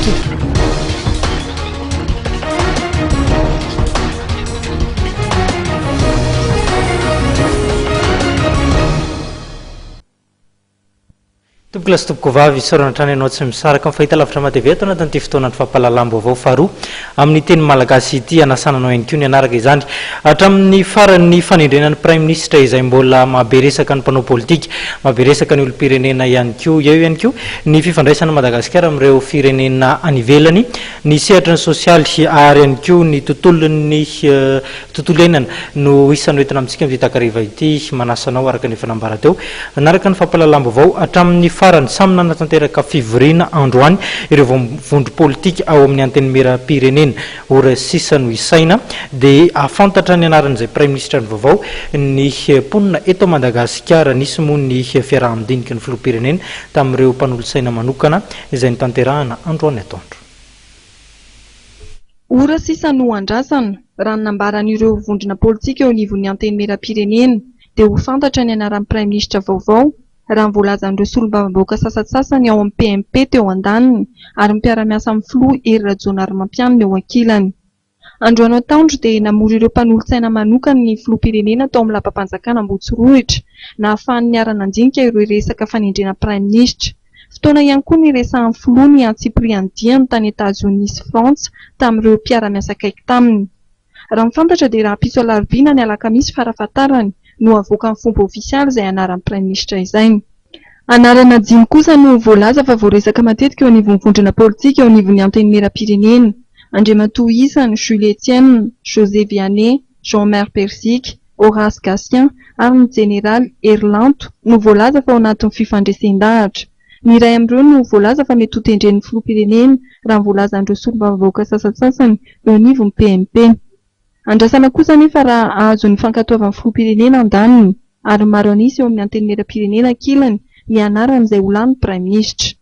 politika. Tompoko lasy tompoko vavy sorana trany ianao tsy misaraka amin'ny fahita lavitra matevy eto anatin'ity fotoana ny fampahalalambo avao faharoa amin'ny teny malagasy ity anasananao ihany koa ny anaraka izany hatramin'ny faran'ny fanendrenan'ny prime ministre izay mbola mahabe resaka ny mpanao politika mahabe resaka ny olom-pirenena ihany koa eo ihany koa ny fifandraisana Madagasikara amin'ireo firenena any ivelany ny sehatra ny sosialy ary ihany koa ny tontolo iainana no isan'ny entina amintsika amin'ny takariva ity manasanao araka ny fanambara teo anaraka ny fampahalalambo avao hatramin'ny farany samy nanatanteraka fivoriana androany ireo vondro politika ao amin'ny anteny mera-pirenena ora sisa no isaina dia afantatra ny anaran'izay prime ministre ny vaovao ny mponina eto Madagasikara nisy moa ny fiaraha-midinika ny filoham-pirenena tamin'ireo mpanolosaina manokana izay nitanterahana androany atoandro. Ora sisa no andrasana raha nambaran'ireo vondrona politika eo anivon'ny anteny mera-pirenena dia ho fantatra ny anaran'ny prime ministre vaovao raha nivoalazan'ireo solombavambahoaka sasatsasany ao amin'ny PMP teo an-daniny ary mpiara-miasa amin'ny filoha Hery Rajaonarimampianina eo ankilany. Androany atoandro dia namory ireo mpanolotsaina manokana ny filoham-pirenena tao amin'ny lapa-panjakana Ambohitsirohitra na ahafahan'ny niara-nandinika ireo resaka fanendrena prime ministre. Fotoana ihany koa ny resahan'ny filoha ny Antsiprian Diany tany Etazonia sy Frantsa tamin'ireo mpiara-miasa akaiky taminy. Raha mifantatra dia raha piso alarobia ny alakamisy farafahatarany no avoaka amin'ny fomba ofisialy izay anaran'ny prime ministre izay. Anarana dimy kosa no voalaza fa voaresaka matetika eo anivon'ny vondrona politika eo anivon'ny anteny mera-pirenena. Andriamatoa Isany, Jules Etienne, José Vianney, Jean-Maire Persique, Horace Gatien ary ny général Herlanto no voalaza fa ao anatin'ny fifandraisan-dahatra. Ny iray amin'ireo no voalaza fa mety ho tendren'ny filoham-pirenena raha voalazan'ireo solombavambahoaka sasatsasany eo anivon'ny PMP. Andrasana kosa nefa raha ahazo ny fankatoavan'ny filoham-pirenena an-daniny ary maro anisa eo amin'ny anteny mera-pirenena ankilany ny anaran'izay ho lany prime ministre.